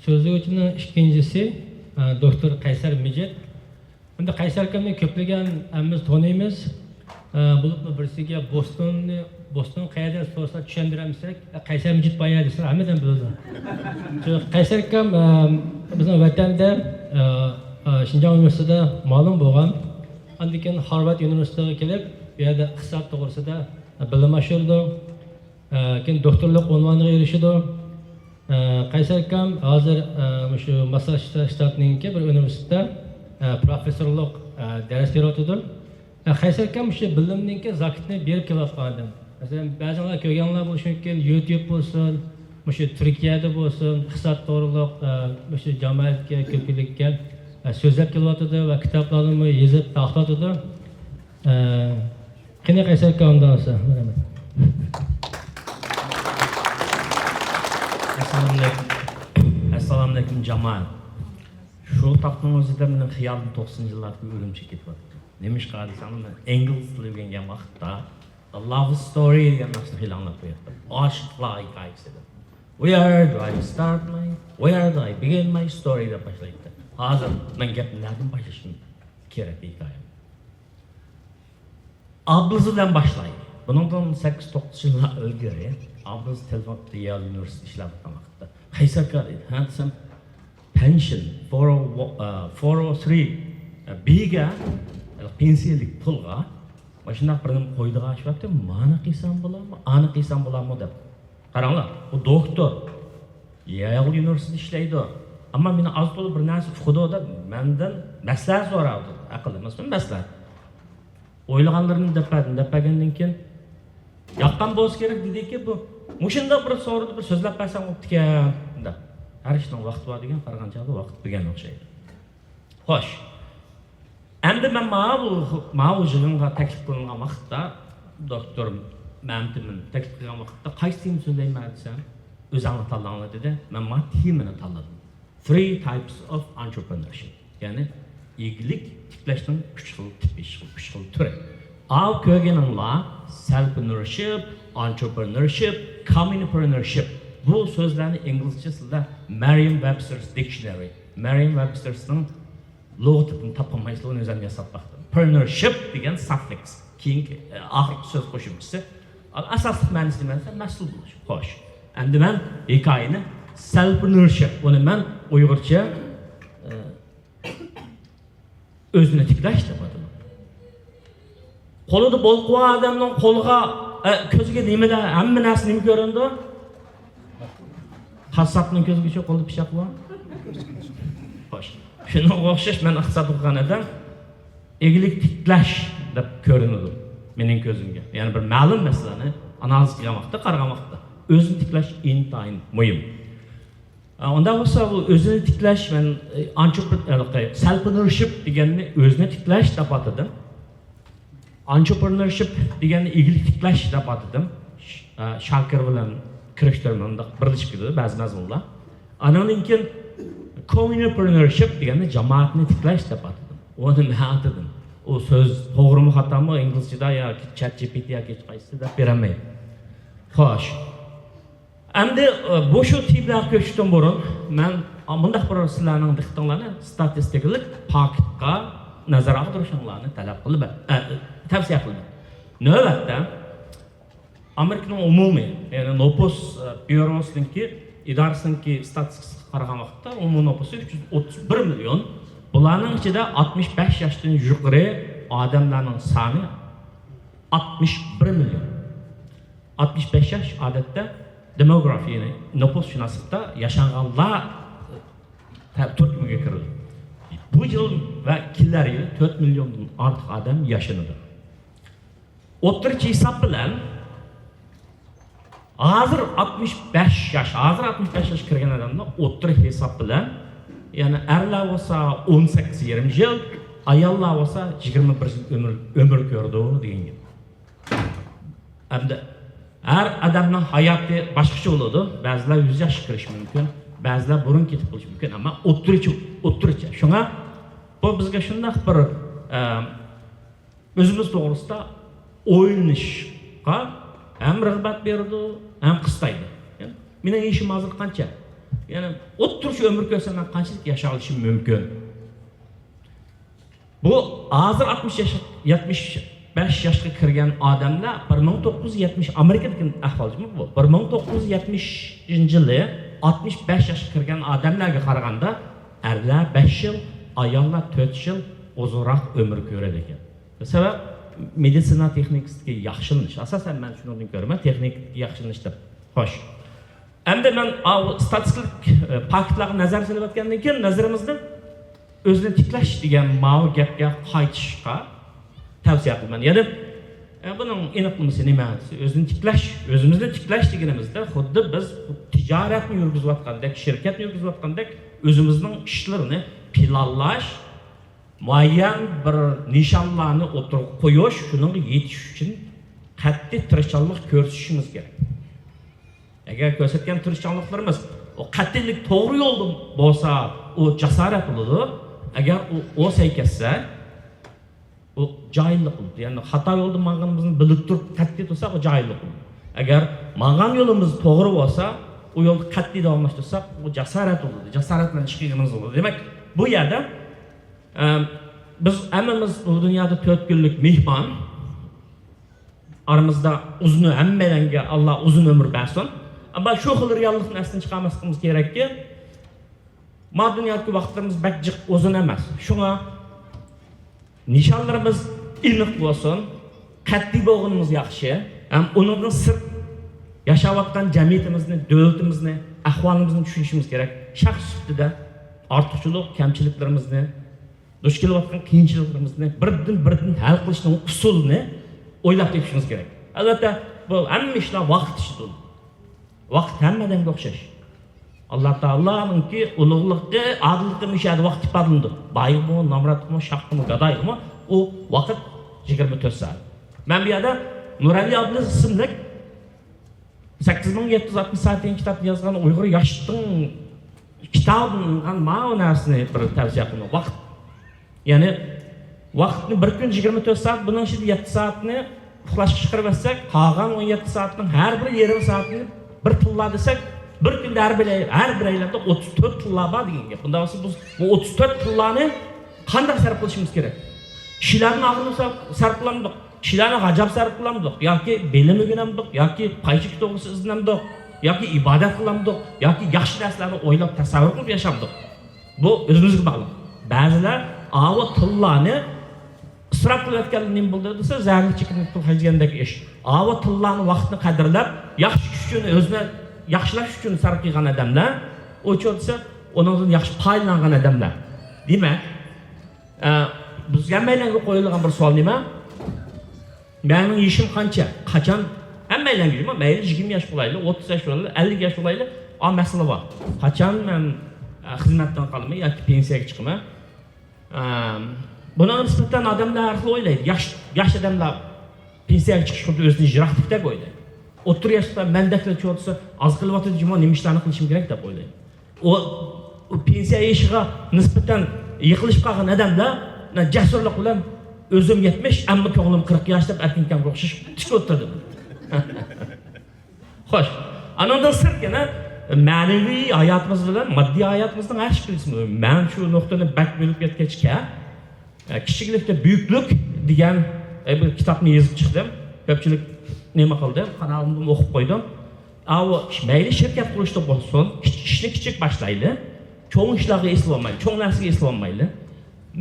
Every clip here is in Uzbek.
Sözlüğücünün ikincisi Doktor Kaysar Mecit. Bunda Kaysar akamni ko'plagan hammamiz taniymiz. Bulutni birisiga Boston qayerda sorsa tushuntiramisak, Kaysar Mecit boya desa hammadan biladi. Kaysar akam bizning vatanda Şinjan Üniversitesida ma'lum bo'lgan. Undan keyin Harvard Universitetiga kelib, bu yerda iqtisod to'g'risida bilim oshirdi. Keyin doktorlik unvoniga erishdi. Kaysar akam hozir shu Massachusetts shtatining bir universitetda professorlik dars berayotdi. Kaysar akam shu bilimning zakatni berib kelayotgan odam. Masalan, ba'zilar ko'rganlar bo'lishi mumkin, YouTube bo'lsin, shu Turkiyada bo'lsin, iqtisod to'g'riliq shu jamoatga ko'pchilikka so'zlab kelayotdi va kitoblarni yozib taqdim. Qani Kaysar akamdan olsa, rahmat. Assalamu alaikum jamoat. Şu taqning o'zida mening xiyolim 90-yillarga o'limcha ketyapti. Nemishqa desam, men ingliz tili o'rgangan vaqtda A Love Story degan narsani xiyonlab qo'yapti. Oshiqlar hikoyasida. Where do I begin my story deb boshlaydi. Hozir men gapni nerdan boshlashim kerak hikoyam. Abduz bilan boshlaydi. Bundan 8-9 yil ilgari Abduz Telefon Yale University ishlab chiqmoqda. Kaysar aka dedi, ha desam pension 403 biga pensiyalik pulga mashina birini qo'ydiga ashvaqti mana qilsam bo'ladimi, ani qilsam bo'ladimi deb. Qaranglar, bu doktor Yale University ishlaydi. Ammo meni azto'li bir narsa uqdi deb mendan maslahat so'radi. Aql emas, maslahat. O'ylaganlarini depagandan keyin yoqqan bo'lsa kerak dediki, bu mushunda bir so'radi, bir so'zlab bersam o'tgan deb. Har ishning vaqti bor degan qarag'anchalik vaqt bilgan o'xshaydi. Xo'sh. Endi men ma'lum yig'inga taklif qilingan vaqtda doktor Mamtimin taklif qilgan vaqtda qaysi temani so'zlayman desam, o'zingni tanlanglar dedi. Men mana temani tanladim. 3 types of entrepreneurship. Ya'ni eglik tiklashning 3 xil tipi, 3 xil turi. Al ko'rganinglar selfpreneurship, entrepreneurship, communepreneurship. Bu so'zlarni inglizchasida Merriam-Webster's Dictionary. Merriam-Webster'ning lug'atini topolmaysizlar, o'zim yasab baxtim. Preneurship degan suffix, keyingi oxirgi so'z qo'shimchasi. Asosiy ma'nosi nima desa, mas'ul bo'lish. Xo'sh. Endi men hikoyani selfpreneurship, uni men uyg'urcha o'zini tiklash deb atadim. Qo'lida bo'lqi odamning qo'liga, ko'ziga nimada hamma narsa nima ko'rindi? Qassobning ko'zigacha qo'lda pichoq bor. Xo'sh. Shunga o'xshash men iqtisod o'qigan odam eglik tiklash deb ko'rinadi mening ko'zimga. Ya'ni bir ma'lum masalani analiz qilgan vaqtda, qaragan vaqtda o'zini tiklash intayin muhim. Unda bo'lsa bu o'zini tiklash men selfpreneurship deganni o'zini tiklash deb atadim. Entrepreneurship deganni eglik tiklash deb atadim. Shalkir bilan kirishtirmanda birlashib ketadi ba'zi mazmunlar. Andan keyin communepreneurship deganni jamoatni tiklash deb atadim. Uni men atadim. O so'z to'g'rimi xatomi inglizchada yoki ChatGPT yoki hech qaysi deb beramaydi. Xo'sh. Endi bu shu tiplarga ko'chishdan burun men bundaq bir sizlarning diqqatinglarni statistikalik faktga nazar og'dirishinglarni talab qilib, tavsiya qilaman. Navbatda Amerikaning umumiy, ya'ni Nopos byurosiningki idorasininki statistikasiga qaragan vaqtda umumiy nopusi 331 million. Bularning ichida 65 yoshdan yuqori odamlarning soni 61 million. 65 yosh odatda demografiya, ya'ni nopusshunoslikda yashaganlar 4 millionga kiradi. Bu yil va kelar yil 4 milliondan ortiq odam yashanadi. O'ttirchi hisob bilan hozir 65 yosh kirgan odamlar o'ttir hisob bilan, ya'ni erlar bo'lsa 18-20 yil, ayollar bo'lsa 21 yil umr ko'rdi degan gap. Endi har odamning hayoti boshqacha bo'ladi. Ba'zilar 100 yosh kirish mumkin, ba'zilar burun ketib qolish mumkin, ammo o'ttircha. Shunga bu bizga shunday bir o'zimiz to'g'risida o'ylanishga ham rag'bat berdi, ham qistaydi. Mening ishim hozir qancha? Yani o'ttiruvchi ömür ko'rsam men qanchalik yashay olishim mumkin? Bu hozir 75 yoshga kirgan odamlar 1970 Amerikadagi ahvolmi bu? 1970-yili 65 yoshga kirgan odamlarga qaraganda erlar 5 yil, ayollar 4 yil uzunroq ömür ko'radi ekan. Sabab meditsina texnikasiga yaxshilanish. Asosan men shundan ko'raman, texnik yaxshilanish deb. Xo'sh. Endi men statistik faktlarga nazar solib o'tgandan keyin nazarimizda o'zini tiklash degan ma'no gapga qaytishga tavsiya qilaman. Ya'ni buning aniqligi nima? O'zimizni tiklash deganimizda xuddi biz tijoratni yurgizayotgandek, shirkatni yurgizayotgandek o'zimizning ishlarini planlash, muayyan bir nishonlarni o'tirib qo'yish, shuning yetish uchun qat'iy tirishchilik ko'rsatishimiz kerak. Agar ko'rsatgan tirishchiliklarimiz o qat'iylik to'g'ri yo'lda bo'lsa, o jasorat bo'ladi. Agar o saykassa, o joyillik bo'ladi. Ya'ni xato yo'lda mang'animizni bilib turib qat'iy tursa, o joyillik bo'ladi. Agar mang'an yo'limiz to'g'ri bo'lsa, o yo'lni qat'iy davomlashtirsak, o jasorat bo'ladi. Jasorat bilan ish qilganimiz bo'ladi. Demak, bu yerda biz hammamiz bu dunyoda 4 kunlik mehmon. Aramızda uzun hammalarga Alloh uzun ömür bersin. Ama şu xil reallikni aslan chiqarmasligimiz kerakki, ma dunyodagi vaqtlarimiz bakjiq uzun emas. Shunga nishonlarimiz aniq bo'lsin, qat'iy bo'lganimiz yaxshi. Ham undan sirt yashayotgan jamiyatimizni, davlatimizni, ahvolimizni tushunishimiz kerak. Shaxs sifatida ortiqchilik, kamchiliklarimizni, duch kelayotgan qiyinchiliklarimizni birdan hal qilishning usulini o'ylab topishimiz kerak. Albatta, bu hamma ishlar vaqt ishidir. Vaqt hammadan o'xshash. Alloh taoloninki ulug'ligi, adilligi mishadi vaqt ifodalanadi. Boymi, nomratmi, shaqmi, gadoymi, u vaqt 24 soat. Men bu yerda Nurali Abdulaziz ismli 8760 saat degan kitobni yozgan Uyg'ur yoshning kitobining ma'nosini bir tavsiya qilaman. Vaqt. Ya'ni vaqtni bir kun 24 soat, bunun ichida 7 soatni uxlashga chiqarib olsak, qolgan 17 soatning har bir yarim soatini bir tilla desak, bir kunda har bir aylarda 34 tilla bor degan gap. Bunda bo'lsa biz bu 34 tillani qanday sarf qilishimiz kerak? Kishilarni aqlini sarf qilamiz, kishilarni g'ajab sarf qilamiz, yoki bilim o'rganamiz, yoki qaychi to'g'risi izlanamiz, yoki ibodat qilamiz, yoki yaxshi narsalarni o'ylab tasavvur qilib yashamiz. Bu o'zimizga bog'liq. Ba'zilar ava tillani isrof qilayotganlar nima bo'ldi desa, zarur chekimlik qilgandek ish. Ava tillani vaqtni qadrlab, yaxshi ish uchun o'zini yaxshilash uchun sarf qilgan odamlar, o'chotsa, undan yaxshi foydalangan odamlar. Demak, bizga hammalarga qo'yilgan bir savol nima? Mening ishim qancha? Qachon? Hammalarga nima? Mayli 20 yosh bo'layli, 30 yosh bo'layli, 50 yosh bo'layli, masala bor. Qachon men xizmatdan qolmay yoki pensiyaga chiqaman? Buna nisbatan odamlar har xil o'ylaydi. Yosh odamlar pensiyaga chiqish xuddi o'zini jirahlik deb o'ylaydi. O'ttir yoshda mendaklar cho'tsa, oz qilyotdi, nima ishlarni qilishim kerak deb o'ylaydi. O pensiya yoshiga nisbatan yiqilib qolgan odamlar jasurlik bilan o'zim 70, ammo ko'nglim 40 yosh deb aytganga o'xshash tik o'tirdi. Xo'sh, anondan sirtgina ma'naviy hayotimiz bilan moddiy hayotimizning har qismi. Men shu nuqtani bak bo'lib ketgachga kichiklikda buyuklik degan bir kitobni yozib chiqdim. Ko'pchilik nima qildi? Kanalimda o'qib qo'ydim. Mayli shirkat qurishda bo'lsin, ishni kichik boshlayli, cho'ng ishlarga eslolmayli, cho'ng narsaga eslolmayli.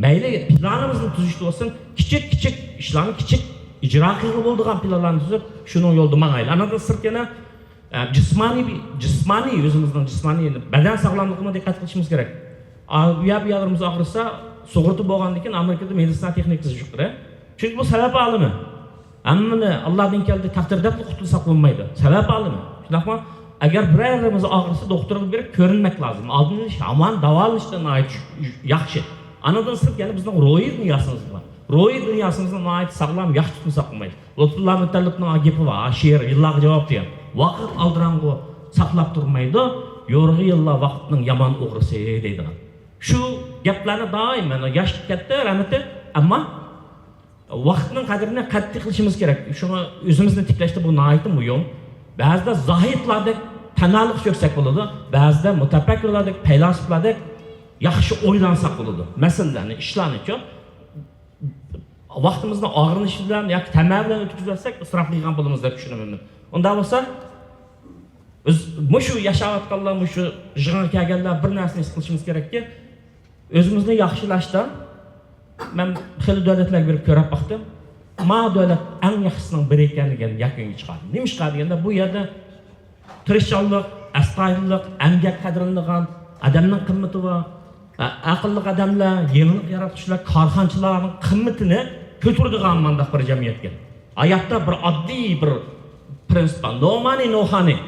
Mayli planimizni tuzishda bo'lsin, kichik ishlarni kichik ijro qilib bo'ladigan planlarni tuzib, shuning yo'lda mang'ayli. Anadan sirtgina jismoniy o'zimizning jismoniy badan sog'lomligimiga diqqat qilishimiz kerak. Uyab-uyabimiz og'risa, sug'urta bo'lgandan keyin Amerikada meditsina texnikasi yuqori. Chunki bu sabab olimi. Hammani Allohdan keldi taqdirda qutulsak bo'lmaydi. Sabab olimi. Shunaqmi? Agar birorimiz og'risa, doktorga berib ko'rinmak lozim. Oldin shaman davolashdan yaxshi. Anadan sirtgani bizning ruhiy dunyosimiz bor. Ruhiy dunyosimizni noyat sog'lom, yaxshi tutmasak bo'lmaydi. Lutfulloh Mutallibning gapi bor, she'r yillarga javob degan. Vaqt aldirango saqlab turmaydi, yo'rg'i yillar vaqtning yomon o'g'risi deydi. Shu gaplarni doim mana yosh katta rahmati, ammo vaqtning qadrini qattiq qilishimiz kerak. Shuni o'zimizni tiklashda bu noyat muhim. Ba'zida zohidlardek tanalik çöksek bo'ladi, ba'zida mutafakkirlardek, faylasuflardek yaxshi o'ylansak bo'ladi. Masalalarni, ishlarni-ku vaqtimizni og'rinish bilan yoki tamal bilan o'tkazsak, isrof qilgan bo'lamiz deb tushunaman. Unda bo'lsa, biz mushu yashayotganlar, mushu jig'in kelganlar bir narsani his qilishimiz kerakki, o'zimizni yaxshilashdan men xil davlatlarga berib ko'rib baxtim. Ma davlat eng yaxshisining biri ekanligini yakunga chiqardim. Nima chiqadi deganda bu yerda tirishchanlik, astoydillik, emgak qadrlangan odamning qimmati va aqlli odamlar, yenilik yaratuvchilar, korxonchilarning qimmatini ko'taradigan mandaq bir jamiyatga. Hayotda bir oddiy bir prinsip, no money no honey.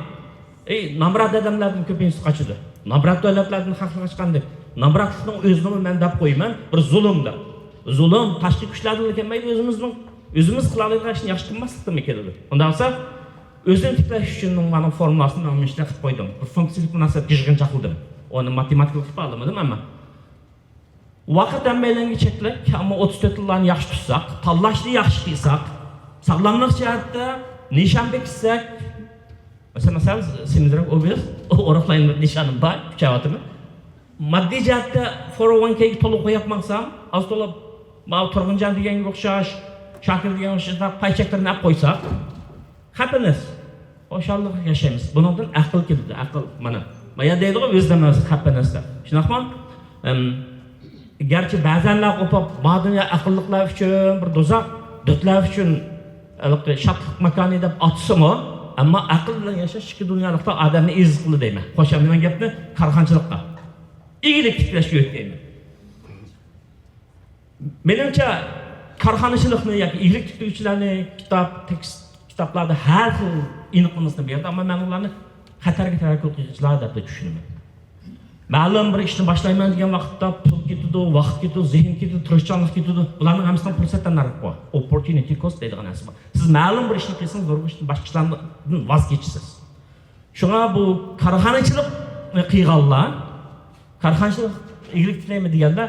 Namrat odamlardan ko'pincha qochadi. Namrat davlatlardan haqqa chiqandi. Namratlikning o'zini men deb qo'yman, bir zulmdir. Zulm tashqi kuchlardan kelmaydi, o'zimiz qiladigan ishni yaxshi qilmaslikdan keladi. Undan so'ng o'zini tiklash uchun mana formulasini men ishla qilib qo'ydim. Bir funksiyalik munosabat g'ijg'incha qildim. Uni matematik qilib olmadim, ammo vaqt hammalarga cheklab, ammo 34 yillarni yaxshi tutsak, tanlashni yaxshi qilsak, sog'lomlik jihatda nishon bekitsak, masalan, semizroq obez, o'roqlayni nishonim bor, kuchayotim. Moddiy jihatda 401k ga to'liq qo'yapmansam, az to'lab, mana Turg'unjon deganga o'xshash, Shakir degan o'xshash paychaklarni olib qo'ysak, happiness, xo'shallik yashaymiz. Bundan aql keladi, aql mana. Mana deydiku o'zdan o'zi happiness deb. Shunaqmi? Garchi ba'zanlar o'pib, modniy aqlliqlar uchun bir do'zax, dotlar uchun shodlik makoni deb atsimi, ammo aql bilan yashash ikki dunyolikda odamni eziz qiladi deyman. Qo'shaman men gapni korxonchilikqa. İyilik tiklashga o'tmayman. Menimcha korxonchilikni yoki iyilik tiklashchilarni kitoblarda har xil aniqlikni berdi, ammo men ularni xatarga tavakkul qiluvchilar deb tushunaman. Ma'lum bir ishni boshlayman degan vaqtda pul ketadi, vaqt ketadi, zehn ketadi, tirishchanlik ketadi. Bularning hammasidan fursatdan narib bor. Opportunity cost deydigan narsa bor. Siz ma'lum bir ishni qilsangiz, zo'r ishni boshqalardan voz kechasiz. Shunga bu korxonchilik qilganlar, korxonchilik iyilik tilaymi deganlar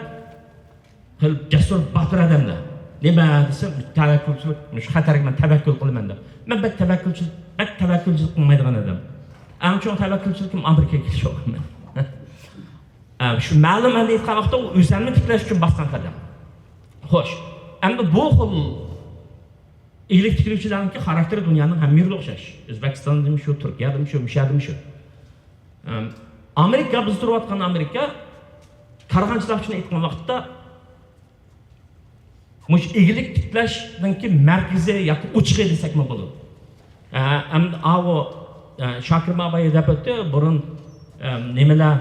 jasur botir odamlar. Nima desa, tavakkulchilik, shu xatarga men tavakkul qilaman deb. Men tavakkulchilik qilmaydigan odam. Eng chong tavakkulchilik Amerikaga kelishyapman. Shu ma'lum aytgan vaqtda o'zimni tiklash uchun bosgan qadam. Xo'sh, endi bu xil iyilik tiklovchilarning xarakteri dunyoning hamma yerida o'xshash. O'zbekistonda ham shu, Turkiyada ham shu, Mishada ham shu. Amerika, biz turayotgan Amerika korxonchilar uchun aytgan vaqtda mush iyilik tiklashninki markazi yoki uchiga desak nima bo'ladi? Endi avo Shakir Mabay deb o'tdi, burun nimalar,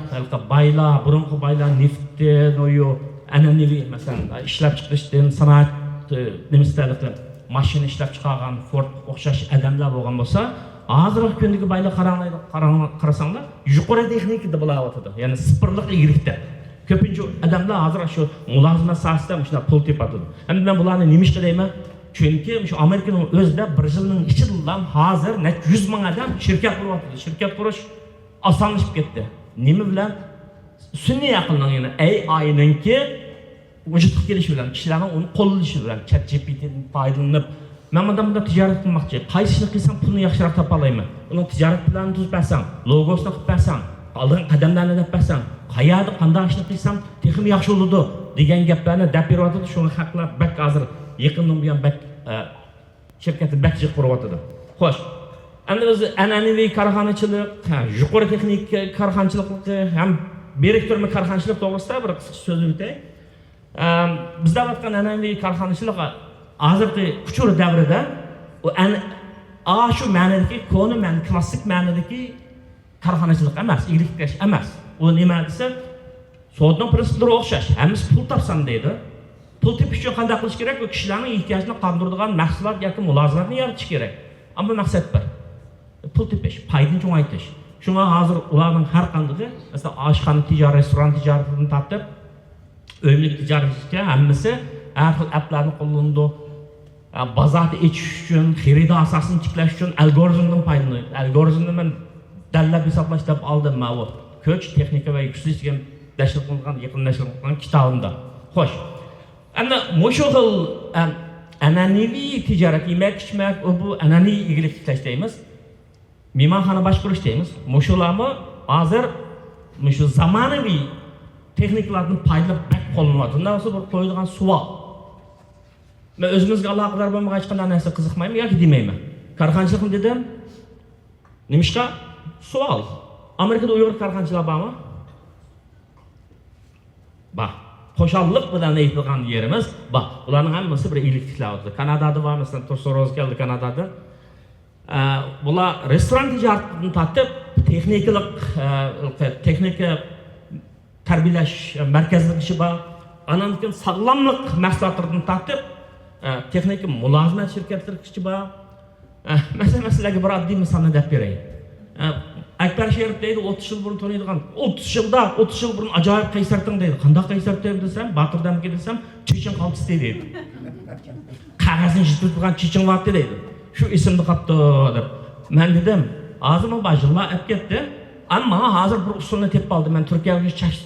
baylar, burungi baylar neftni, noyo, an'anaviy masalan ishlab chiqarishdan sanoat nimalarga mashina ishlab chiqargan Ford o'xshash odamlar bo'lgan bo'lsa, hozirgi kundagi baylar qarasanglar, yuqori texnikada bo'layotdi. Ya'ni sifirlik iyilikda. Ko'pincha odamlar hozir shu mulozimat sohasida shuna pul tepadi. Endi men bularni nima ish qilayman? Chunki shu Amerikaning o'zida bir yilning ichida hozir 100 ming odam shirkat quryapti. Shirkat qurish osonlashib ketdi. Nima bilan? Sun'iy aqlning, ya'ni AI'ninki vujudga kelishi bilan, kishilarning uni qo'llashi bilan, ChatGPT'dan foydalanib, men bunda tijorat qilmoqchi. Qaysi ishni qilsam pulni yaxshiroq topa olaman. Uni tijorat planini tuzib bersam, logosini qilib bersam, qolgan qadamlarni deb bersam, qayerda qanday ishni qilsam texnik yaxshi bo'ladi degan gaplarni deb beryapti. Shuni haqlab bak hozir yaqindan buyon bak shirkatni bakchi quryapti. Xo'sh, endi biz an'anaviy korxonachilik, yuqori texnik korxonchilikni ham beriktirma korxonchilik to'g'risida bir qisqa so'z yuritay. Bizda aytgan an'anaviy korxonachilik hozirgi kuchur davrida shu ma'nodagi koni ma'no, klassik ma'nodagi korxonachilik emas, iyilik tiklash emas. U nima desa, savdo prinsiplari o'xshash. Hammasi pul topsam deydi. Pul tepish uchun qanday qilish kerak? Bu kishilarning ehtiyojini qondiradigan mahsulot yoki mulozimatni yaratish kerak. Ammo maqsad bir. Pul tepish, foydani cho'ngaytirish. Shunga hozir ularning har qanday, masalan, oshxona tijorat, restoran tijoratidan tortib, o'yinlik tijoratga hammasi har xil applarni qo'llanadi. Bozorda echish uchun, xarida asosini tiklash uchun algoritmdan foydalanadi. Algoritmni men dallab hisoblash deb oldim ma'lum. Ko'ch texnika va yuksalish degan nashr qilingan, yaqin nashr qilingan kitobimda. Xo'sh. Endi mushu xil an'anaviy tijorat, yemak-ichmak, bu an'anaviy iyilik tiklash deymiz. mehmonxona boshqarish deymiz. Mushularni hozir shu zamonaviy texnikalarni foydalab bak qo'llanadi. Undan so'ng bir qo'yilgan savol. Men o'zimizga aloqador bo'lmagan hech qanday narsa qiziqmayman yoki demayman. Korxonchilikmi dedim. Nimishqa? Savol. Amerikada Uyg'ur korxonchilar bormi? Bor. Xo'shallik bilan aytilgan yerimiz bor. Ularning hammasi bir elektriklayapti. Kanadada bor, masalan, To'rsoroz keldi Kanadada. Bular restoran tijoratini tatib, texnika tarbiyalash markazining ishi bor. Andan keyin sog'lomlik mahsulotlarini tatib, texnika mulozimat shirkatlari ishi bor. Masalan, sizlarga bir oddiy misolni deb beray. Akbar Sherif deydi 30 yil burun tanıydigan. 30 yıl burun ajoyib qaysarting deydi. Qanday qaysarting desam, Batirdanki desam, Chechen qaltis deydi. Qog'ozni yutib turgan Chechen vaqti deydi. Shu ismni qapti deb. Men dedim, hozirmi bajilma olib ketdi. Ammo hozir bir usulni tepib oldim. Men Turkiyaga chash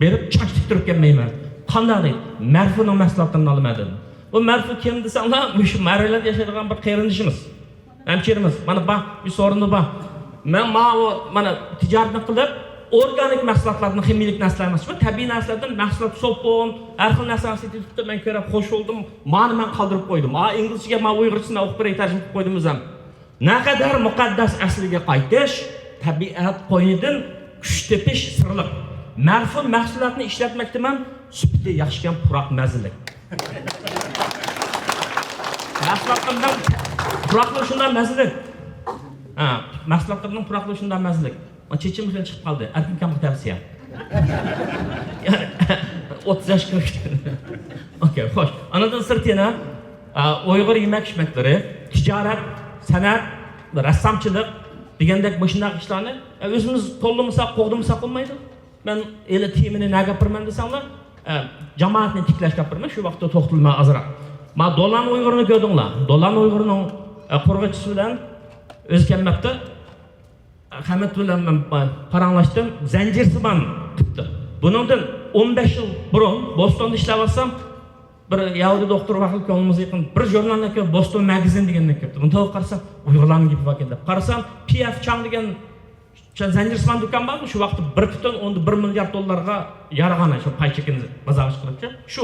berib, chash tiktirib kelmayman. Qanday deydi? Marfuning mahsulotlarini olaman dedim. Bu marfu kim desanglar, shu Mariyalarda yashaydigan bir qarindishimiz. Hamshirimiz. Mana bir soruni bor. Men mana tijoratni qilib, organik mahsulotlarni ximiyalik narsalar emas, tabiiy narsalardan mahsulot sopon, har xil narsalarni setib men ko'rib qo'shildim. Men qoldirib qo'ydim. Inglizchaga, men uyg'urchasini o'qib beray tarjima qilib qo'ydim o'zim. Naqadar muqaddas asliga qaytish, tabiat qo'ynidan kuch tepish sirliq. Marfun mahsulotni ishlatmoqdaman, sufati yaxshigan puroq mazalik. Mahsulotlardan puroqlar shundan mazalik. Mahsulotlarning puroqligi shundan mazalik. Chechim bilan chiqib qoldi. Erkin kamga tavsiya. 30 yoshga kirdi. Okay, xo'sh. Anadan sirtina Uyg'ur yemak-ichmaklari, tijorat, san'at, rassomchilik degandek shunday ishlarni o'zimiz qo'llamasa, qo'g'dimasa qilmaydi. Men ele temini nega gapirman desanglar, jamoatni tiklash gapirman, shu vaqtda to'xtalma azroq. Men Dolan Uyg'urni ko'rdinglar. Dolan Uyg'urning qo'rg'achisi bilan o'z kelmabdi. Hamid bilan men paranglashdim. Zanjirsimon tutdi. Buningdan 15 yil burun Bostonda ishlamasam, bir Yahudi doktor vaqt ko'nglimizga yaqin bir jurnaldan ko'p Boston magazin degandan kelibdi. Buni to'g'ri qarasam, Uyg'urlarning gibi vakil deb. Qarasam, PF Chang degan zanjirsimon do'kon bor, shu vaqtda 1.1 milliard dollarga yaragan shu pay chekini bazavish qilibdi. Shu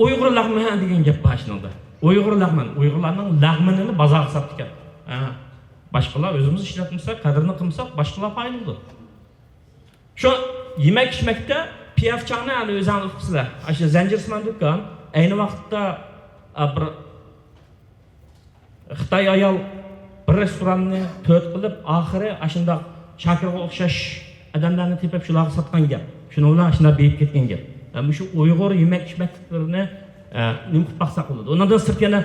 Uyg'urlarman degan gap bor shunda. Uyg'urlarning lag'minini bozorga sotdi ekan. Boshqalar o'zimiz ishlatmasak, qadrini qilmasak, boshqalar foydali. Shu yemak-ichmakda PF Changni hali o'zingiz qilsizlar. Shu zanjirsimon do'kon ayni vaqtda bir Xitoy ayol bir restoranni to'rt qilib, oxiri ashunda Shakirga o'xshash odamlarni tepib shularga sotgan gap. Shuni ular shunday berib ketgan gap. Shu Uyg'ur yemak-ichmaklarini nim qilib baqsa qiladi. Undan sirkana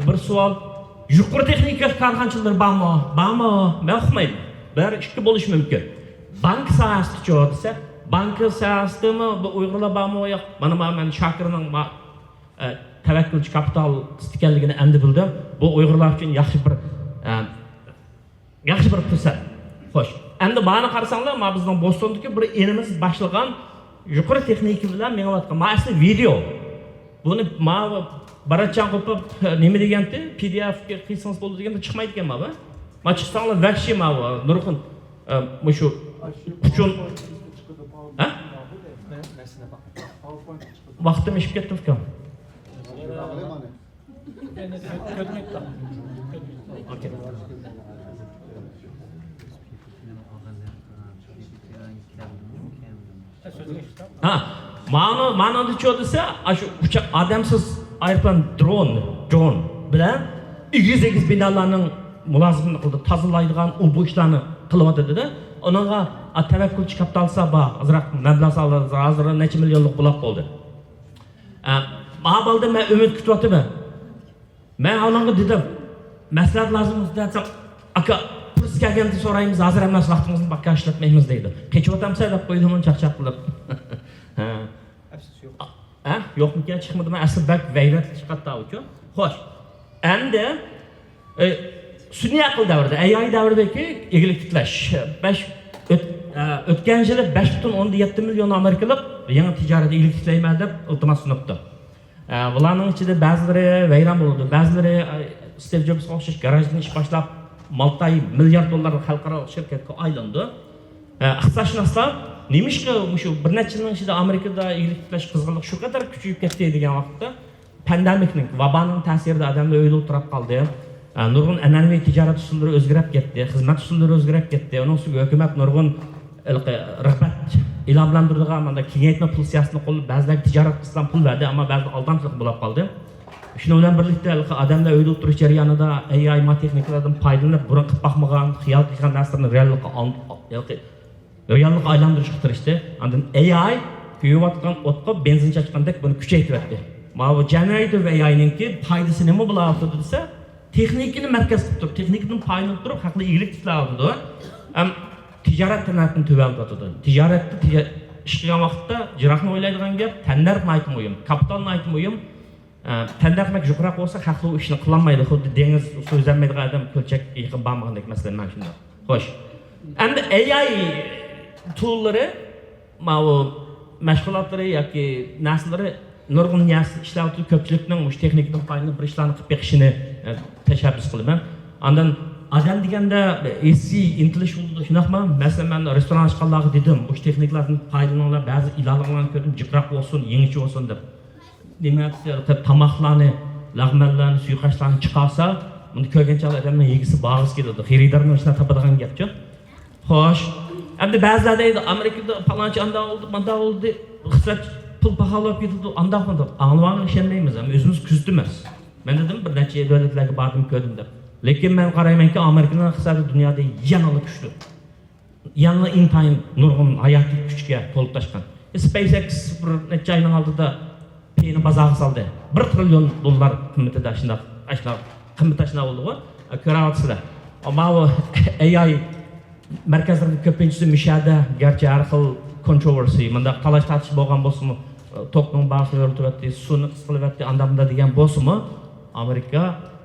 bir savol, yuqori texnika korxonchilar bormi? Men uqmayman. Bir ikki bo'lishi mumkin. Bank sohasida desa, bank sohasidami bu Uyg'urlar bormi yo'q? Mana men Shakirning tavakkulchi kapital ekanligini endi bildim. Bu Uyg'urlar uchun yaxshi bir fursat. Xo'sh. Endi bani qarasanglar, men bizning Bostondagi bir enimiz boshlagan yuqori texnika bilan mengayotgan ma'sli video. Buni men barachan qo'yib nima deganda PDF ga qiysangiz bo'ldi deganda chiqmaydi ekan mana. Men chiqsanglar vaxshi mana Nurxon shu uchun vaqtim ishib ketdi ekan. Okay. Ma'no desa, shu uchoq odamsiz aeroplan drone bilan egiz binolarning mulozimini qildi, tozalaydigan bu ishlarni qilyotdi-da. Unaga tavakkulchi kapital bor, azroq mablag' soldi, hozir necha millionlik buloq bo'ldi. Ma'balda men umid kutyapman. Men ularga dedim, maslahat lozim desam, aka purs kelganda so'raymiz, hozir emas, vaqtimizni bakka ishlatmaymiz deydi. Kechayotamsa deb qo'ydim uni chaqchaq qilib. Yo'qmikan chiqmadimi? Asl bak g'ayrat chiqatdi uku. Xo'sh. Endi sun'iy aql davrida, AI davridagi egilik tiklash. O'tgan yili 5.7 million amerikalik yangi tijorat egilik tiklayman deb iltimos sunibdi. Bularning ichida ba'zilari vayron bo'ldi, ba'zilari Steve Jobsga o'xshash garajdan ish boshlab Maltay milyar dollarlık halkara şirketke aylandı. Iqtisodshunoslar nemishqa shu bir necha yilning ichida Amerikada iyilik tiklash qizg'inlik shu qadar kuchayib ketdi degan vaqtda pandemikning, vaboning ta'sirida odamlar uyda o'tirib qoldi. Nurg'un an'anaviy tijorat usullari o'zgarib ketdi, xizmat usullari o'zgarib ketdi. Uning ustiga hukumat nurg'un rag'bat e'lonlantirdigan mana kengaytma pul siyosatini qo'llab ba'zilar tijorat qilishdan pul berdi, ammo ba'zi aldamchilik bo'lib qoldi. Shuni bilan birlikda odamlar uyda o'tirish jarayonida AI texnikalardan foydalanib, burun qilib boqmagan, xiyol qilgan narsalarni reallikqa aylantirishga tirishdi. Andan AI kuyayotgan o'tqa benzin chachgandek buni kuchaytirdi. Mana bu generative AI'ninki foydasi nima bo'ladi desa, texnikani markaz qilib turib, texnikadan foydalanib turib, haqli iyilik tikladi. Tijorat tarafini tuvallatadi. Tijoratni ish qilgan vaqtda jirohni o'ylaydigan gap, tandarni aytmayman, kapitalni aytmayman. Tandarmak yuqroq bo'lsa, haqli u ishni qilolmaydi. Xuddi dengiz so'zlanmaydigan odam ko'lchak yiqib bormagandek masalan mana shunday. Xo'sh. Endi AI tool'lari, mana mashg'ulotlari yoki narsalari nurg'un ishlar ko'pchilikning o'sha texnikadan foydalanib bir ishlarni qilib beqishini tashabbus qilaman. Ondan adam deganda eski intilish bo'ldi shunaqmi? Masalan, men restoran ochganlarga dedim, o'sha texnikalardan foydalaninglar, ba'zi ilovalarni ko'rdim, jiqroq bo'lsin, yangicha bo'lsin deb. Demak, tomoqlarni, lag'manlarni, suiqashtlarni chiqarsa, buni ko'rgancha odamning yegisi bag'is keladi. Xaridorning ishini topadigan gapchi. Xo'sh, endi ba'zilar deydi, Amerikada falonchi andoq oldi, bundoq oldi, iqtisod pul baholab ketdi, andoq bundoq. Anglamagan ishonmaymiz, ammo o'zimiz kuzatamiz. Men dedim, bir necha davlatlarga bordim, ko'rdim deb. Lekin men qaraymanki, Amerikaning iqtisodi dunyoda yanada kuchli. Yanada intayin nurg'un hayotiy kuchga to'lib-toshgan. SpaceX bir necha oyning oldida peyni bozorga soldi. 1 trillion dollar qimmatida shunday ashlar qimmatashna bo'ldi-ku. Ko'ryapsizlar. Ammo AI markazlarning ko'pinchisi mishada, garchi har xil controversy, menda talash tartish bo'lgan bo'lsa-mu, tokning bahsi yo'rtibdi, suvni qis qilyapti, andamda degan bo'lsa-mu, Amerika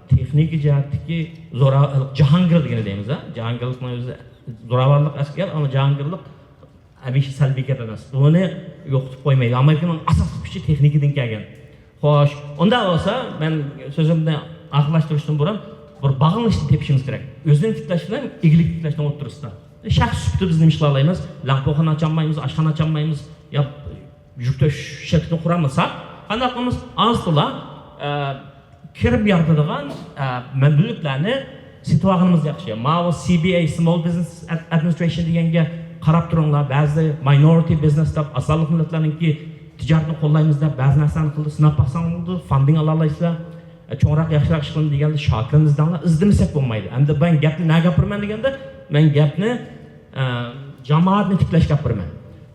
texnik jihatdagi jahongir degan deymiz, jahongirlikning o'zi zo'ravonlik askar, ammo jahongirlik hamisha salbiy gap emas. Buni yo'qotib qo'ymaydi. Amerikaning asosiy kuchi texnikadan kelgan. Xo'sh, unda bo'lsa, men so'zimni aqlashtirishdan burun bir bag'inishni tepishimiz kerak. O'zini tiklash bilan igilik tiklashdan o'tirishda. Shaxs sifatida biz nima qila olamiz? Lampoxona ocholmaymiz, oshxona ocholmaymiz, yo yuktash shaklini quramiz-a? Qanday qilamiz? Asla kirib yoritadigan mamlakatlarni setib yaxshi. Mana CBA Small Business Administration deganga qarab turinglar. Ba'zi minority business deb asalliq millatlarningki tijoratni qo'llaymiz deb ba'zi narsani qildi, sinab baqsangiz, funding ola olasizlar. Cho'ngroq yaxshiroq ish qilin deganda shokirimizdan izdimisak bo'lmaydi. Endi men gapni nima gapiraman deganda, men gapni jamoatni tiklash gapiraman.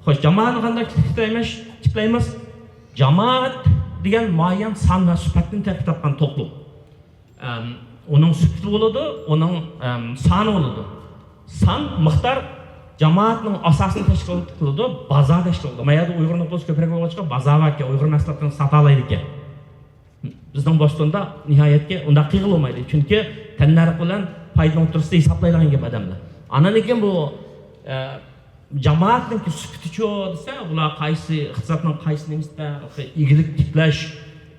Xo'sh, jamoatni qanday tiklaymiz? Jamoat degan muayyan son va sifatni tarkib topgan to'plum. Uning sifati bo'ladi, uning soni bo'ladi. Son miqdor jamoatning asosini tashkil qiladi, bozor tashkil qiladi. Mayada Uyg'urning o'zi ko'proq bo'lgancha bozor va Uyg'ur mahsulotlarini sota oladi ekan. Bizning Bostonda nihoyatga unda qiyg'il bo'lmaydi. Chunki tanlarq bilan foydalanib turishda hisoblaydigan gap odamlar. Ana lekin bu jamoatning sifati-chi desa, ular qaysi iqtisodning qaysi nemisda igilik tiklash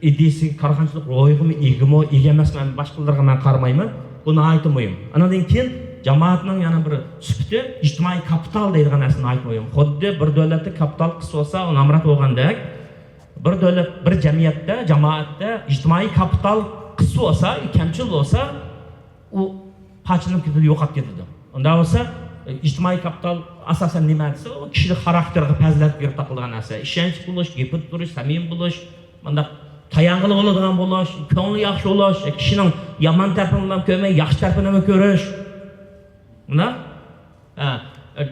ideyasi, korxonachilik ro'yxatimi, egimi, ega emasmi, boshqalarga men qaramayman. Buni aytmayman. Anadan keyin jamoatning yana bir sifati ijtimoiy kapital deydigan narsani aytmayman. Xuddi bir davlatda kapital qismi bo'lsa, uni amrat bo'lgandek, bir davlat, bir jamiyatda, jamoatda ijtimoiy kapital qismi bo'lsa, kamchil bo'lsa, u pachilib ketadi, yo'qolib ketadi. Unda bo'lsa, ijtimoiy kapital asosan nima desa, u kishining xarakteriga fazilat berib taqilgan narsa. Ishonch bo'lish, gapib turish, samimiy bo'lish, bunda tayanqili bo'ladigan bo'lish, ko'ngli yaxshi bo'lish, kishining yomon tarafini ko'rmay, yaxshi tarafini ko'rish. Bunda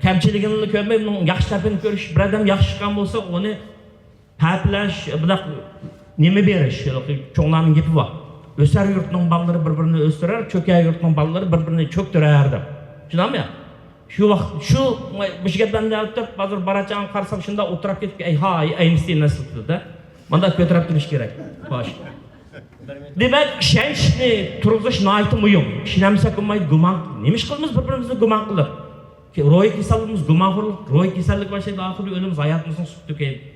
kamchiligini ko'rmay, uning yaxshi tarafini ko'rish, bir odam yaxshi chiqqan bo'lsa, uni ta'plash, bunaqa nima berish, cho'nglarning gapi bor. O'sar yurtning bolaları bir-birini o'stirar, cho'kar yurtning bolaları bir-birini cho'ktirar deb. Tushunammi? Shu vaqt shu bu gapdan o'tib, hozir barachan qarsam shunda o'tirib ketib, "Ey, hay, Einstein nasıldı?" Bunda ko'tarib turish kerak. Xo'sh. Demak, ishonchni turg'izish nihoyatda muhim. Ishonamsak bo'lmaydi, gumon. Nima ish qilamiz bir-birimizni gumon qilib? Ro'y kasalligimiz gumonxo'rlik, ro'y kasallik boshlaydi, oxirgi o'limiz hayotimizning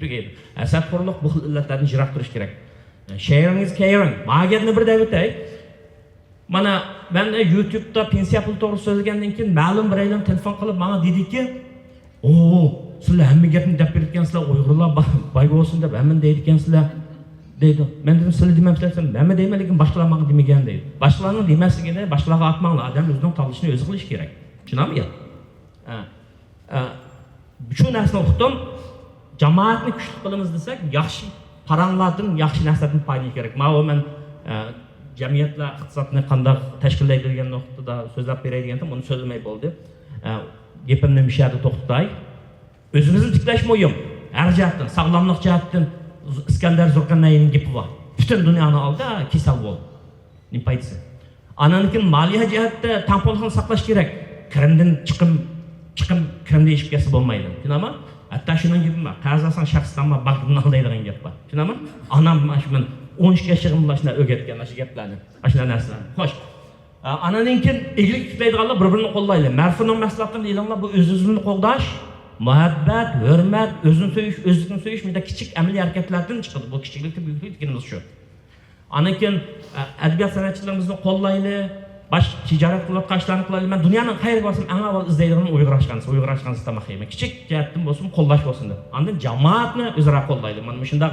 tugaydi. Hasadxo'rlik bu xil illatlarni jiroq turish kerak. Sharing is caring. Mag'adni bir davlatda Mana ben de YouTube'da pensiya pul to'g'ri so'zlagandan keyin ma'lum bir aylan telefon qilib menga dediki, "Oo, sizlar hamma gapni deb bergansizlar, Uyg'urlar boy bo'lsin deb hamma deydi ekansizlar." deydi. Men dedim, "Sizlar demamsizlar, men deyman, lekin boshqalar menga demagan" deydi. Boshqalarning demasligini boshqalarga aytmanglar, odam o'zining tanlashini o'zi qilish kerak. Tushunammi? Shu narsani uqdim. Jamoatni kuchli qilamiz desak, yaxshi paranglardan yaxshi narsadan foydalanish kerak. Men jamiyatlar iqtisodni qanday tashkillaydigan nuqtada so'zlab beray degandim, uni so'zlamay bo'ldi. Gapimni mishada to'xtatay. O'zimizni tiklash muhim. Har jihatdan, sog'lomlik jihatdan Iskandar Zulqarnaynning gapi bor. Butun dunyoni oldida kasal bo'ldi. Nima foydasi? Ananikin moliya jihatda tamponxon saqlash kerak. Kirimdan chiqim kirimda eshib kelsa bo'lmaydi. Tushunaman? Hatto shuning gibi mi? Qarzasan shaxsdan bankdan aldaydigan gap bor. Tushunaman? Anam mana shu 13 yashig'imlashni o'rgatgan mana shu gaplarni, mana shu narsalarni. Xo'sh. Ananinkin eglik tiklaydiganlar bir-birini qo'llaydi. Marfuning maslahatini deyilganlar bu o'z-o'zini qo'llash, muhabbat, hurmat, o'zini so'yish, o'zlikni so'yish mida kichik amaliy harakatlardan chiqadi. Bu kichiklikni buyuklik deganimiz shu. Anakin adabiyot san'atchilarimizni qo'llaydi, bosh tijorat qilib qilaydi. Men dunyoning qayerga borsam eng avval izlaydigan Uyg'urashqansiz tamoqiyman. Kichik jihatdan bo'lsin, qo'llash bo'lsin deb. Andan jamoatni o'zaro qo'llaydi. Mana shunday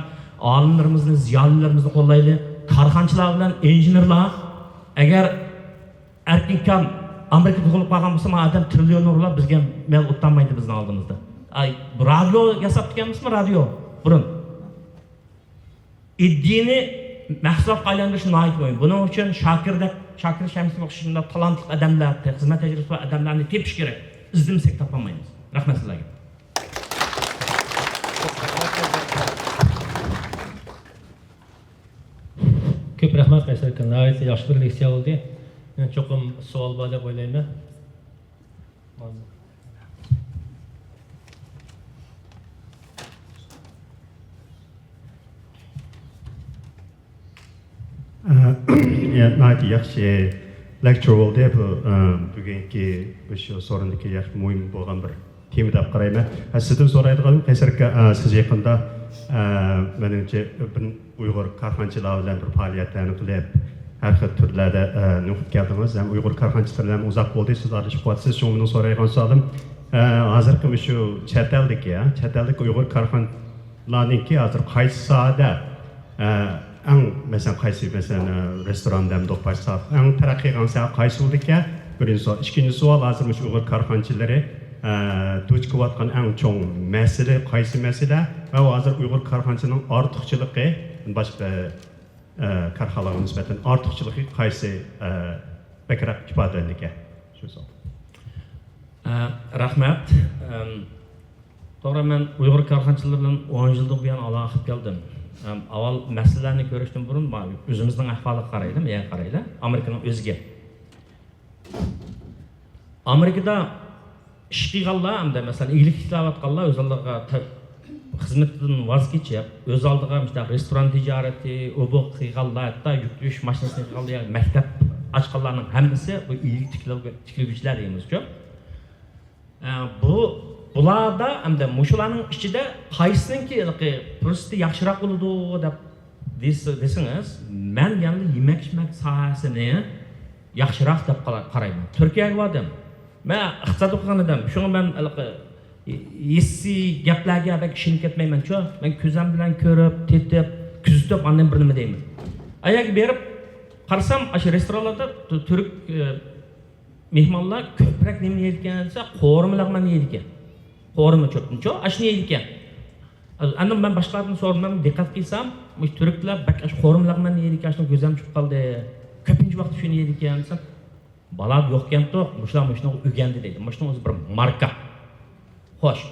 olimlarimizni, ziyolilarimizni qo'llaydi. Korxonchilar bilan injenerlar agar erkin Amerika tug'ilib qolgan bo'lsa, odam trillionerlar bizga mel o'tmaydi bizning oldimizda. Radio yasab ekanmizmi, radio? Burun. Iddini mahsulotga aylantirishni aytmayman. Buning uchun Shakir Shamsiy o'xshashida talantli odamlar, xizmat tajribasi bor odamlarni tepish kerak. Izimsak topolmaymiz. Rahmat sizlarga. Ko'p rahmat Qaysar aka. Nihoyatda yaxshi bir leksiya bo'ldi. Men cho'qim savol bor deb o'ylayman. Nihoyatda yaxshi lecture bo'ldi. Bu bugungi shu so'rindagi yaxshi muhim bo'lgan bir tema deb qarayman. Sizdan so'raydiganim Qaysar aka, siz yaqinda menimcha bir Uyg'ur korxonchilar bilan bir faoliyatlarni qilib, har xil turlarda nuqib keldingiz. Ham Uyg'ur korxonchilar bilan uzoq bo'ldi, siz aralashib qo'yasiz. Shuni so'raydigan savolim, hozirgi shu chet eldagi Uyg'ur korxonlarniki hozir qaysi sohada mesela qaysi restoranda do'paysa eng taraqqiy qilsa qaysi bo'ldi? Birinchi savol. Ikkinchi savol, hozir shu Uyg'ur korxonchilari duch kelayotgan eng chong masala qaysi masala va hozir Uyg'ur korxonchining ortiqchiligi boshqa korxonalarga nisbatan ortiqchiligi qaysi bakrab ifodalangan? Shu savol. Rahmat. To'g'ri, men Uyg'ur korxonchilari bilan 10 yildan buyon aloqa qilib keldim. Avval masalalarni ko'rishdan burun o'zimizning ahvoliga qaraydi, men qaraydi, Amerikaning o'ziga. Amerikada ish qilganlar hamda masalan iyilik qilayotganlar o'zlariga xizmatdan voz kechib, o'z oldiga mesela restoran tijarati, obuq qilganlar, hatto yuk mashinasini qilganlar, maktab ochganlarning hammasi bu iyilik tiklovchilar deymiz-ku. Bularda hamda mushularning ichida qaysiniki prosti yaxshiroq bo'ladi deb desangiz, men yana yemak-ichmak sohasini yaxshiroq deb qarayman. Turkiyaga bordim. Men iqtisod o'qigan edim. Shunga men essi gaplarga bak ishim ketmayman-ku. Men ko'zim bilan ko'rib, tetib, kuzatib, ondan bir nima deyman. Ayaga berib qarasam, o'sha restoranlarda turk mehmonlar ko'proq nima yeydigan desa, qo'rmilarni yeydigan. Qo'rmi cho'pincho, ashni yeydigan. Andan men boshqalardan so'radim, diqqat qilsam, bu turklar bak qo'rmilarni yeydigan, ashni ko'zim chiqib qoldi. Ko'pincha vaqt shuni yeydigan desam, bala yo'qkan-ku, mushlar o'gandi deydi. Mushning o'zi bir marka. Xo'sh.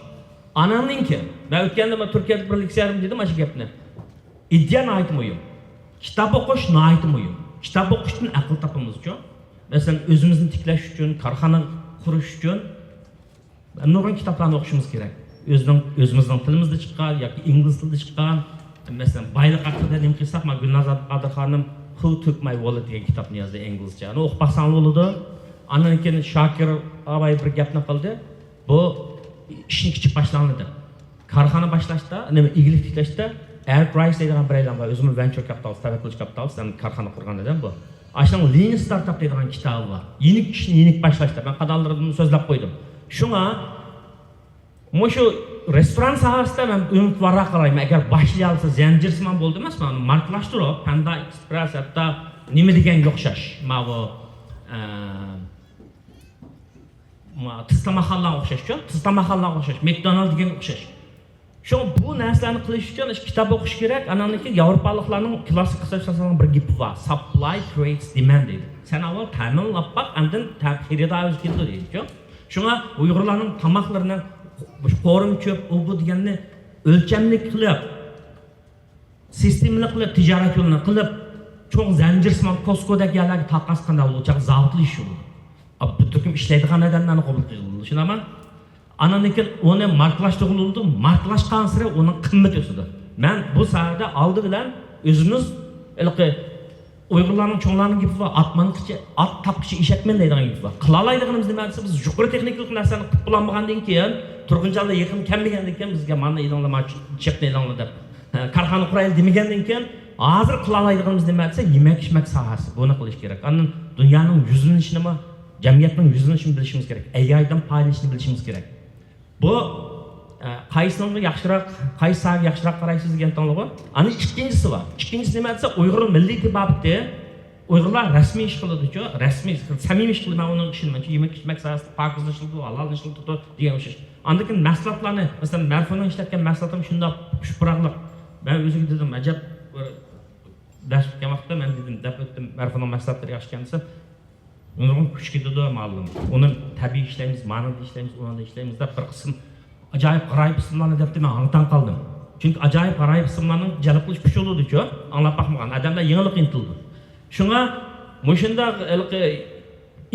Anamninki, men o'tganda men Turkiyada bir leksiyarim dedim mana shu gapni. Idea aytmayman. Kitob o'qish aytmayman. Kitob o'qishdan aql topamiz-ku. Masalan, o'zimizni tiklash uchun, korxona qurish uchun nurg'un kitoblarni o'qishimiz kerak. O'zimizning tilimizda chiqqan yoki ingliz tilida chiqqan, masalan, bayliq haqida nima qilsak, men Gulnazar Qodirxonim Who Took My Wallet degan kitobni yozdi inglizcha. Uni o'qib baxsan bo'ladi. Andan keyin Shakir Abay bir gapni qildi. Bu ishni kichik boshlanadi. Korxona boshlashda, nima iyilik tiklashda Air Price degan bir aylan bor. O'zimiz venture capital, tavakkal capital, korxona qurgan edim bu. Aşağıdan Lean Startup deydiğen kitabı var. Yenik kişini yenik başlaştı. Ben kadallarımı sözlep koydum. Şuna, şu restoran sahasında ben ümit varra qarayım. Eğer başlayalsa zincirsiman boldu emas mı? Marklaştırıp, Panda Express hatta nime degen yo'xshash. Tıstamahalla o'xshash-ku, Tıstamahalla o'xshash, McDonald's degan o'xshash. Şu bu narsalarni qilish uchun kitob o'qish kerak. Ananiki Yevropaliklarning klassik hisoblasaning bir gapi bor. Supply creates demand deydi. Sen avval ta'minlab baq, andin xarida o'zgardi deydi-ku. Shunga Uyg'urlarning tamoqlarini qo'rim ko'p, u bu deganni o'lchamlik qilib, sistemli qilib, tijorat yo'lini qilib, cho'ng zanjirsimon Costco'dagi yalarga taqqasqanda bo'lacak zavqli ish bo'ldi. Bu turkum ishlaydigan odamlarni qabul qildi. Shunaman ananikin onu marklaştırıldı, marklaşkan sıra onun kıymeti ösüdü. Ben bu sayede aldı bilen özümüz Uygurların çoğunlarının gibi var, at tapkıcı iş etmen deydiğen gibi var. Kılalaydıqımız demekse biz yukarı tekniklik narsani qilib bulanmağandan keyin, Turg'unjalda yaqin kelmagandan keyin bizga mana e'lonlama chep e'lonla deb korxona quraylik demagandan keyin hozir qilalaydiqimiz demekse yemek içmek sahasi. Buni qilish kerak. Andan dunyoning yuzlanishini, jamiyatning yuzlanishini bilishimiz kerak. AI'dan paylaşını bilishimiz kerak. Bu qaysini yaxshiroq, qaysi sohaga yaxshiroq qaraysiz degan tanlovi. Ana ikkinchisi bor. Ikkinchisi nima desa, Uyg'ur milliy tibabida Uyg'urlar rasmiy ish qiladi-ku, rasmiy, samimiy ish qiladi. Men uni tushunmayman. Yemek içmek sahasida pokizlashildi, halallashildi degan o'sha. Andakin mahsulotlarni, masalan, Marfonning ishlatgan mahsulotim shunda xushpuroqliq. Men o'zim dedim, ajab dars o'tgan vaqtda men dedim, deb o'tdim, Marfonning mahsulotlari yaxshi ekansa, onun kuch ketadi ma'lum. Uni tabiiy ishlaymiz, ma'naviy ishlaymiz, uni ishlaymiz deb bir qism ajoyib g'aroyib qismlarni debdi, men anglab qoldim. Chunki ajoyib g'aroyib qismlarning jalb qilish kuchi bo'ladi-ku, anglab baxmagan odamlar yengillik intildi. Shunga mushunda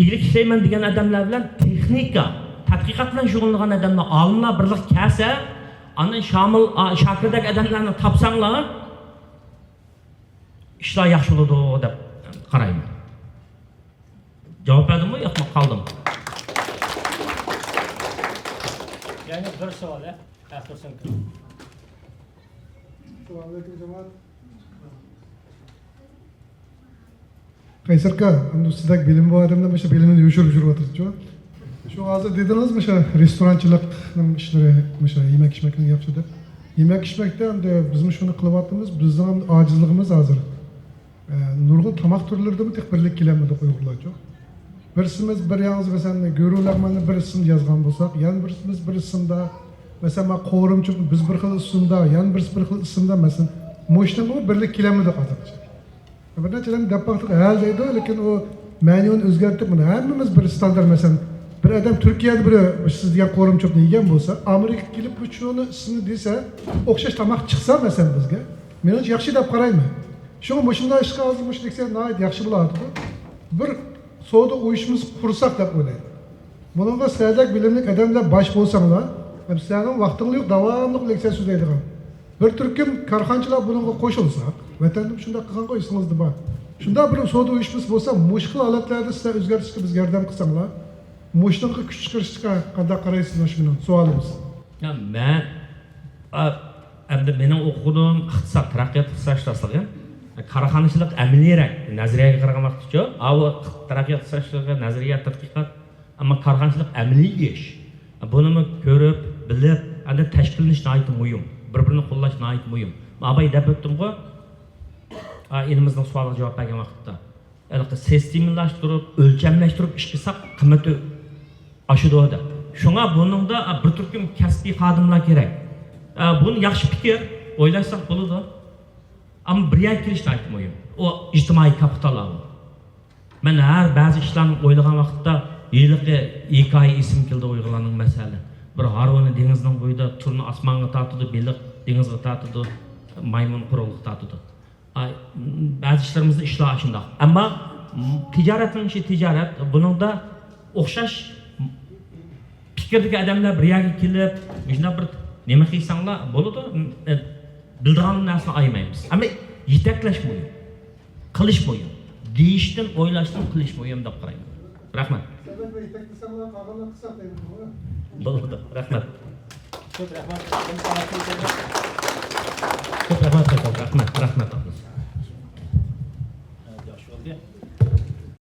iyilik ishlayman degan odamlar bilan texnika, tadqiqot bilan shug'ullangan odamlar, olimlar birlik kelsa, ana shamil shaklidagi odamlarni topsanglar, ishlar yaxshi bo'ladi deb qarayman. Cevap verdim mi? Yok mu? Kaldım. Yani bir savol, Axirson. Assalomualaikum jamoat. Qaysar aka, endi sizdagi bilim bor odamlar o'sha bilimini yoshirib yuryapti-ku. Shu hozir dedingizmi, o'sha restoranchilikning ishlari, o'sha yemek ichmakni yapsa deb. Yemek ichmakda endi bizmi shuni qilyapmiz, bizning ojizligimiz hozir. Nurg'un tamoq turlarida tek birlik kelamadi Uyg'urlarcha. Birisimiz bir yalnız mesela görüyorlarmanı bir isim yazgan bulsak, yan birisimiz bir isimde mesela qo'rimchi biz bir xil isimda, yan birisi bir xil isimda mesela mo'shdan bu birlik kelamidi qazaqcha. Bir nechalarni deb baxtga hal deydi, lekin o ma'noni o'zgartirib buni hammamiz bir standart mesela bir adam Turkiyada biri siz degan qo'rimchini yegan bo'lsa, Amerika kelib shuni ismini desa, o'xshash tamoq chiqsa mesela bizga, men uni yaxshi deb qarayman. Shunga mo'shunday ishga hozir mo'sh deksa, nihoyat yaxshi bo'ladi. Bir soğuda uyuşumuz kursak da böyle. Bununla sayacak bilimlik adamlar baş bolsanlar, sizlerin vaktiniz yok, devamlı leksiya so'zlaydigan. Bir turkum karxanchilar bununla qo'shilsak, vatanım shunda qilgan qo'ysangiz deb. Shunda bir so'da uyushimiz bo'lsa, mushkul holatlarda sizlar o'zgartirishga bizga yordam qilsanglar, mushtunga kuch chiqarishga qanday qaraysiz shuni savolimiz. Ya men endi mening o'qidim iqtisod taraqqiyot ixtisosligi. Qarxanachilik amaliyarak nazariyaga qaragan vaqtda, avu taraqqiyot ixtisosligi, nazariya tadqiqot, ammo qarxanachilik amaliy ish. Buni ko'rib, bilib, endi tashkillanish nihoyat muhim. Bir-birini qo'llash nihoyat muhim. Abay deb o'tdim-ku, elimizning savoliga javob bergan vaqtda, sistemlashtirib, o'lchamlashtirib ish qilsak, qiymati oshadi. Shunga buningda bir turkum kasbiy xodimlar kerak. Buni yaxshi fikr o'ylashsak bo'ladi. Ama bir yer kirişini aytmayım. O ictimai kapital alın. Ben her bazı işlerini oylayan vakitte yıllıkı hikaye isim kildi Uygurlarning mesele. Bir Harvoni denizden boyda turnu asmanga tatıdı, belik denizge tatıdı, maymun kuruluk tatıdı. Bazı işlerimizde işler aşında. Ama ticaretin işi ticaret, bunun da o'xshash fikirdagi adamlar bir yerga kelib, shunday bir nima qilsanglar bo'ladi. Bildiğin narsani aymaymiz. Ama yetaklash muhim, qilish muhim. Deyishdan, o'ylashdan qilish muhim deb qarayman. Rahmat. Bo'ldi. Rahmat. Ko'p rahmat. Ko'p rahmat. Rahmat. Yaxshi bo'ldi.